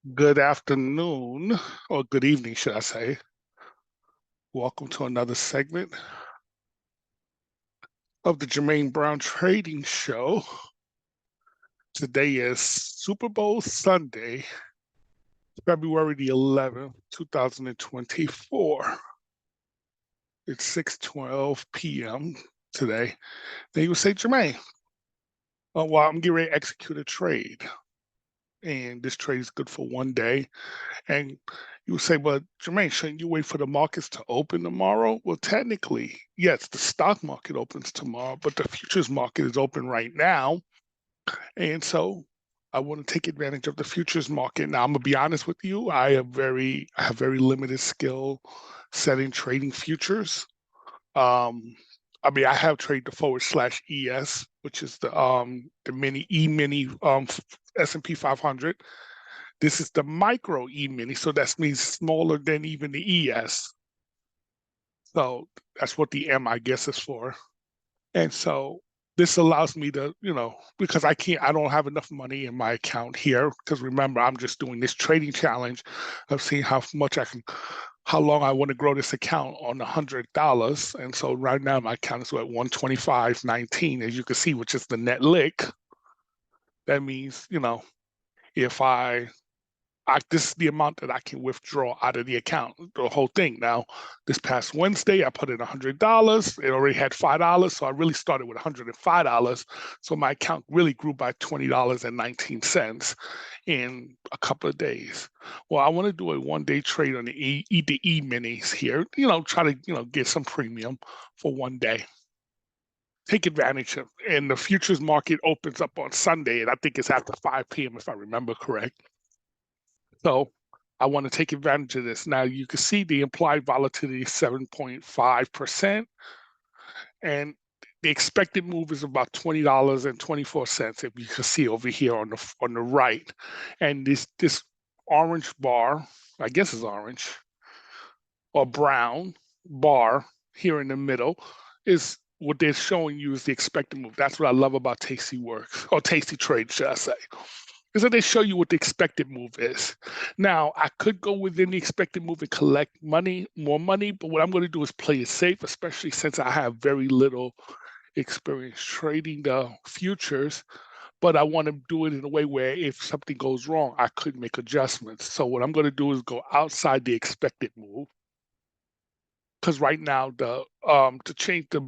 Good afternoon, or good evening, should I say. Welcome to another segment of the Jermaine Brown Trading Show. Today is Super Bowl Sunday, February the 11th, 2024. It's 6:12 p.m. today. Then you would say, Jermaine, well, I'm getting ready to execute a trade. And this trade is good for one day. And you would say, but Jermaine, shouldn't you wait for the markets to open tomorrow? Well, technically, yes, the stock market opens tomorrow, but the futures market is open right now. And so I want to take advantage of the futures market. Now, I'm gonna be honest with you, I have very limited skill setting trading futures. Um, I have traded the /ES, which is the mini S&P 500. This is the micro E-mini, so that means smaller than even the ES. So that's what the M, I guess, is for. And so this allows me to, because I don't have enough money in my account here. Because remember, I'm just doing this trading challenge of seeing how long I want to grow this account on $100. And so right now my account is at 125.19, as you can see, which is the net lick. That means, if this is the amount that I can withdraw out of the account, the whole thing. Now, this past Wednesday, I put in $100. It already had $5, so I really started with $105. So my account really grew by $20.19 in a couple of days. Well, I want to do a one-day trade on the E-minis here. Try to get some premium for one day. Take advantage of, and the futures market opens up on Sunday, and I think it's after 5 p.m. if I remember correct. So I want to take advantage of this. Now you can see the implied volatility is 7.5%, and the expected move is about $20.24. If you can see over here on the right, and this orange bar, I guess is orange or brown bar here in the middle, is what they're showing you is the expected move. That's what I love about Tasty Works, or Tasty Trade, should I say. Is that they show you what the expected move is. Now, I could go within the expected move and collect more money, but what I'm going to do is play it safe, especially since I have very little experience trading the futures. But I want to do it in a way where if something goes wrong, I could make adjustments. So what I'm going to do is go outside the expected move, because right now to change the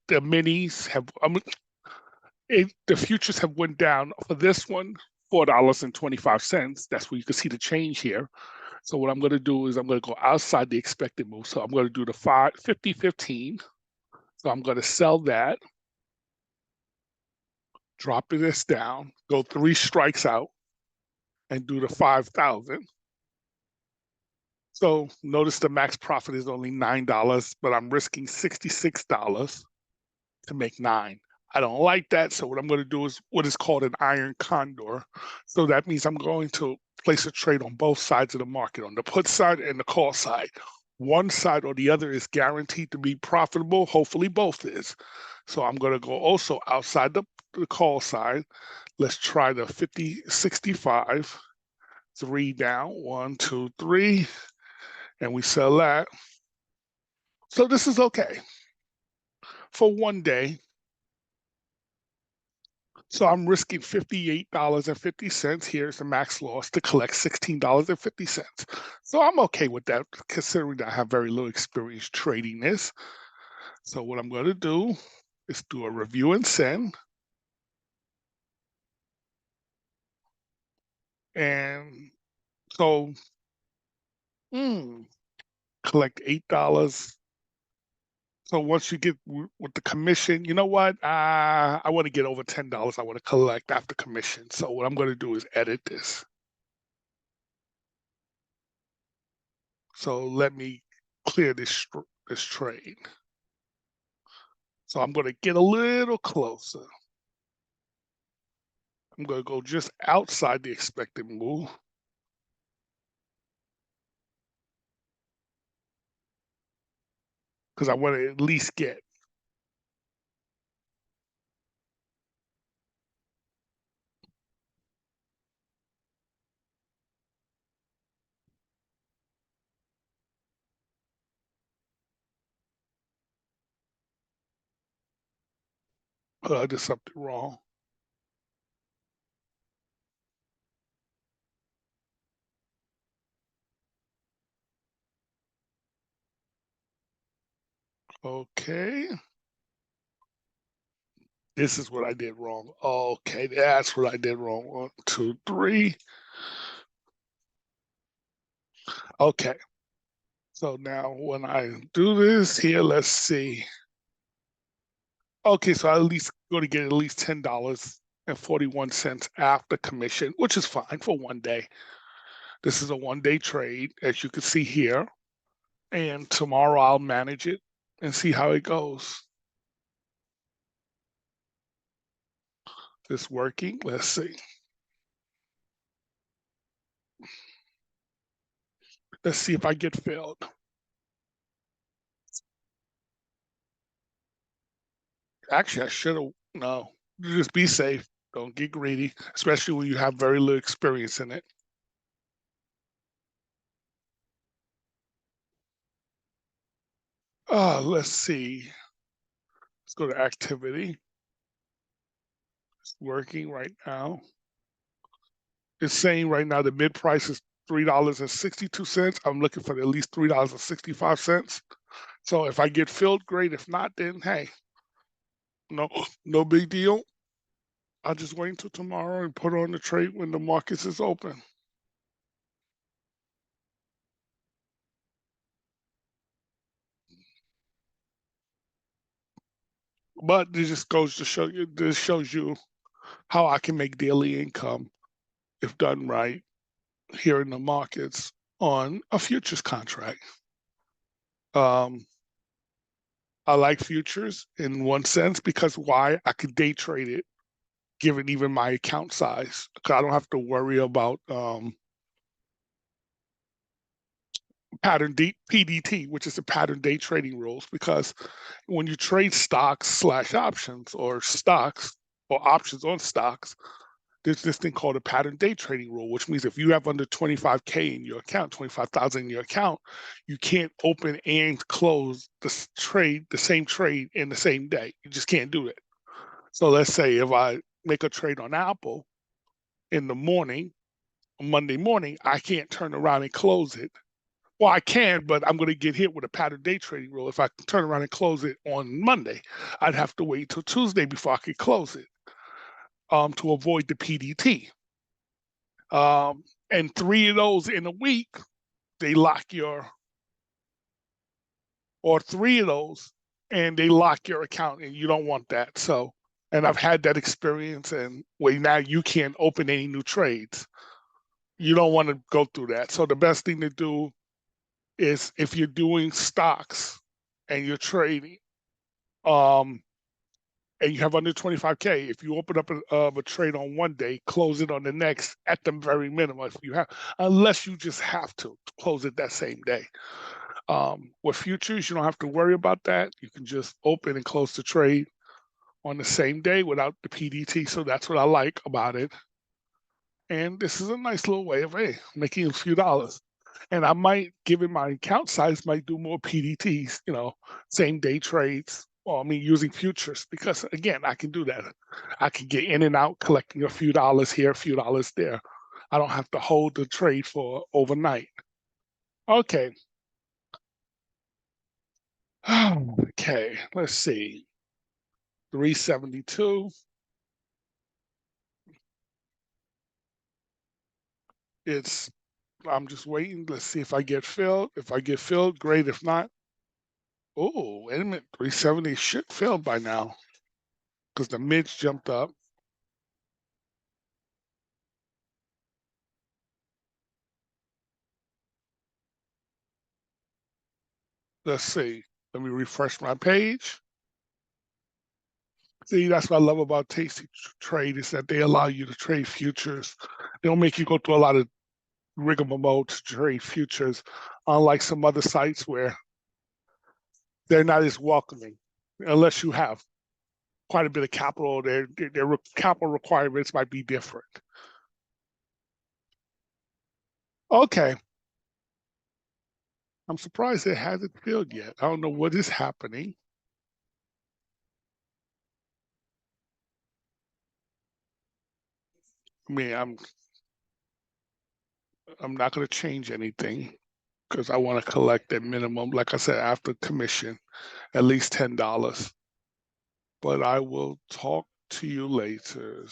minis have the futures have went down for this one $4.25. That's where you can see the change here. So what I'm going to do is I'm going to go outside the expected move. So I'm going to do the 50-15. So I'm going to sell that, drop this down, go 3 strikes out, and do the 5,000. So notice the max profit is only $9, but I'm risking $66 to make 9. I don't like that. So what I'm going to do is what is called an iron condor. So that means I'm going to place a trade on both sides of the market, on the put side and the call side. One side or the other is guaranteed to be profitable. Hopefully both is. So I'm going to go also outside the call side. Let's try the 50-65. 3 down, 1, 2, 3. And we sell that. So this is okay for one day. So I'm risking $58.50. Here's the max loss to collect $16.50. So I'm okay with that, considering that I have very little experience trading this. So what I'm going to do is do a review and send. And so collect $8. So once you get with the commission, you know what? I want to get over $10 I want to collect after commission. So what I'm going to do is edit this. So let me clear this trade. So I'm going to get a little closer. I'm going to go just outside the expected move. Because I want to at least get. I did something wrong. Okay. This is what I did wrong. Okay, that's what I did wrong. 1, 2, 3. Okay. So now when I do this here, let's see. Okay, so I at least going to get at least $10.41 after commission, which is fine for one day. This is a one-day trade, as you can see here. And tomorrow I'll manage it and see how it goes. It's working. Let's see. Let's see if I get filled. Actually, I should have. No, just be safe. Don't get greedy, especially when you have very little experience in it. Let's see. Let's go to activity. It's working right now. It's saying right now the mid price is $3.62. I'm looking for at least $3.65. So if I get filled, great. If not, then hey, no big deal. I'll just wait until tomorrow and put on the trade when the markets is open. But this just goes to show you, this shows you how I can make daily income if done right here in the markets on a futures contract. Um, I like futures in one sense because why? I could day trade it given even my account size. I don't have to worry about PDT, which is the pattern day trading rules, because when you trade stocks slash options or stocks or options on stocks, there's this thing called a pattern day trading rule, which means if you have under 25K in your account, 25,000 in your account, you can't open and close the same trade in the same day. You just can't do it. So let's say if I make a trade on Apple in the morning, Monday morning, I can't turn around and close it. Well, I can, but I'm going to get hit with a pattern day trading rule. If I turn around and close it on Monday, I'd have to wait till Tuesday before I could close it to avoid the PDT. And 3 of those in a week, they lock your, or 3 of those, and they lock your account, and you don't want that. So, and I've had that experience, and where now you can't open any new trades. You don't want to go through that. So the best thing to do is if you're doing stocks and you're trading, um, and you have under 25K, if you open up a trade on one day, close it on the next at the very minimum. If you have, unless you just have to close it that same day. With futures, you don't have to worry about that. You can just open and close the trade on the same day without the PDT. So that's what I like about it. And this is a nice little way of making a few dollars. And I might, given my account size, might do more PDTs, same day trades. Well, I mean, using futures because again, I can do that. I can get in and out, collecting a few dollars here, a few dollars there. I don't have to hold the trade for overnight. Okay. Okay, let's see. 372. It's I'm just waiting. Let's see if I get filled. If I get filled, great. If not, oh, wait a minute. 370 should fill by now because the mids jumped up. Let's see. Let me refresh my page. See, that's what I love about Tasty Trade is that they allow you to trade futures. They don't make you go through a lot of rigmarole to trade futures, unlike some other sites where they're not as welcoming, unless you have quite a bit of capital. Their capital requirements might be different. Okay, I'm surprised it hasn't filled yet. I don't know what is happening. I mean, I'm not going to change anything because I want to collect at minimum, like I said, after commission, at least $10. But I will talk to you later.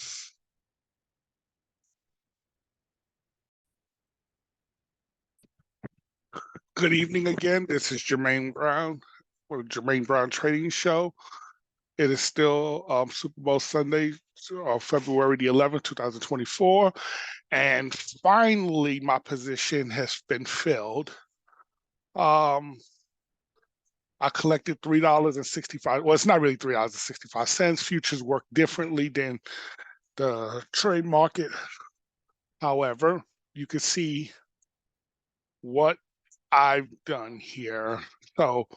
Good evening again. This is Jermaine Brown for Jermaine Brown Trading Show. It is still Super Bowl Sunday, February the 11th, 2024. And finally, my position has been filled. I collected $3.65. Well, it's not really $3.65. Futures work differently than the trade market. However, you can see what I've done here. So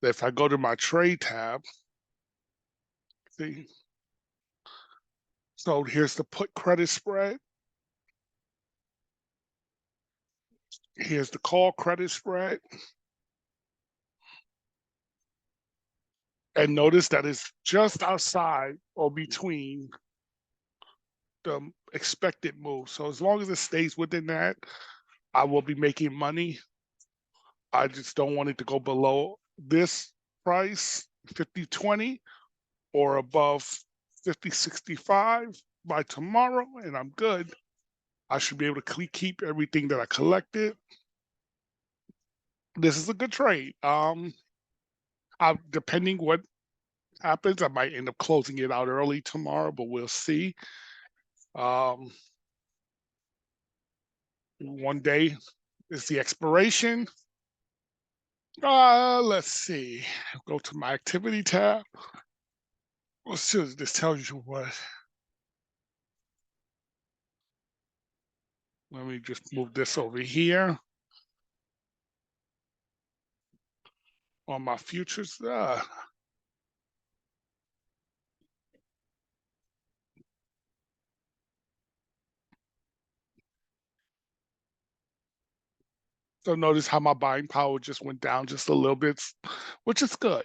if I go to my trade tab, see, so here's the put credit spread. Here's the call credit spread. And notice that it's just outside or between the expected move. So as long as it stays within that, I will be making money. I just don't want it to go below this price, 50.20, or above 50.65 by tomorrow, and I'm good. I should be able to keep everything that I collected. This is a good trade. Depending what happens, I might end up closing it out early tomorrow, but we'll see. One day is the expiration. Let's see. Go to my activity tab. Let's see if this tells you what. Let me just move this over here on my futures. So notice how my buying power just went down just a little bit, which is good.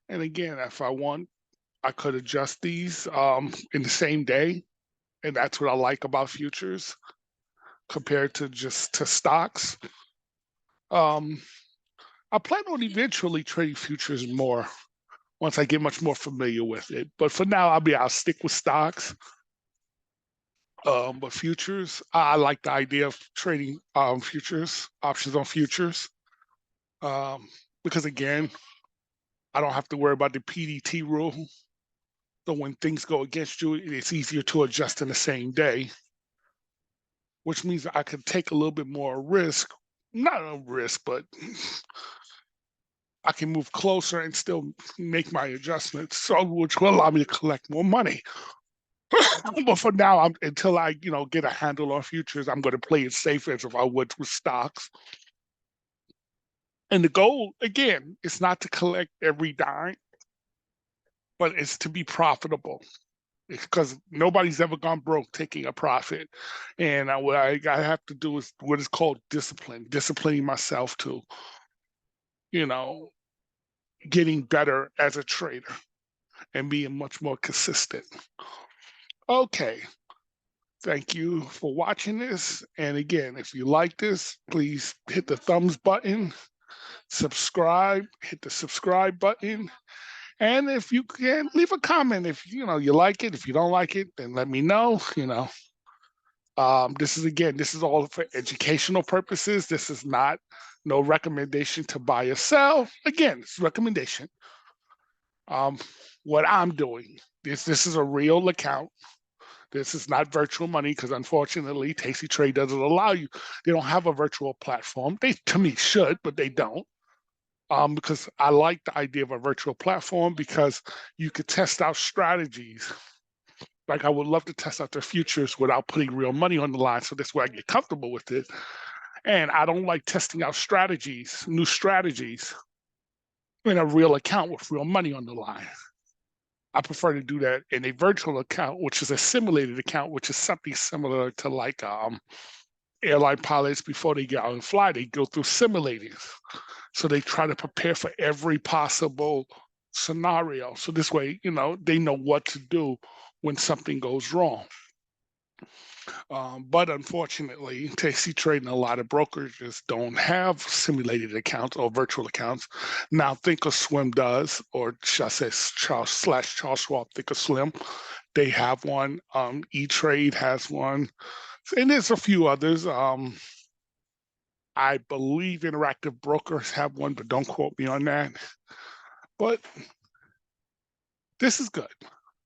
And again, if I want, I could adjust these in the same day. And that's what I like about futures compared to just to stocks. I plan on eventually trading futures more once I get much more familiar with it. But for now, I'll stick with stocks. But futures, I like the idea of trading futures, options on futures. Because again, I don't have to worry about the PDT rule. So when things go against you, it's easier to adjust in the same day, which means I can take a little bit more risk. Not a risk, but I can move closer and still make my adjustments, so which will allow me to collect more money. But for now, until I get a handle on futures, I'm going to play it safe as if I would with stocks. And the goal, again, is not to collect every dime, but it's to be profitable. Because nobody's ever gone broke taking a profit. And what I have to do is what is called disciplining myself to, getting better as a trader and being much more consistent. Okay. Thank you for watching this. And again, if you like this, please hit the thumbs button, subscribe, hit the subscribe button. And if you can, leave a comment if you like it. If you don't like it, then let me know. This is all for educational purposes. This is not no recommendation to buy or sell. Again, it's recommendation. What I'm doing, this is a real account. This is not virtual money because unfortunately, Tasty Trade doesn't allow you. They don't have a virtual platform. They, to me, should, but they don't. Because I like the idea of a virtual platform because you could test out strategies. Like I would love to test out their futures without putting real money on the line. So that's where I get comfortable with it. And I don't like testing out strategies, new strategies in a real account with real money on the line. I prefer to do that in a virtual account, which is a simulated account, which is something similar to like airline pilots before they get out and fly, they go through simulators. So they try to prepare for every possible scenario. So this way, they know what to do when something goes wrong. But unfortunately, TC Trading, a lot of brokerages don't have simulated accounts or virtual accounts. Now, Thinkorswim does, or should I say Charles Schwab Thinkorswim. They have one. E-Trade has one, and there's a few others. I believe Interactive Brokers have one, but don't quote me on that. But this is good.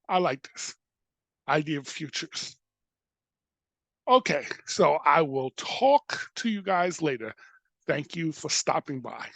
I like this idea of futures. Okay, so I will talk to you guys later. Thank you for stopping by.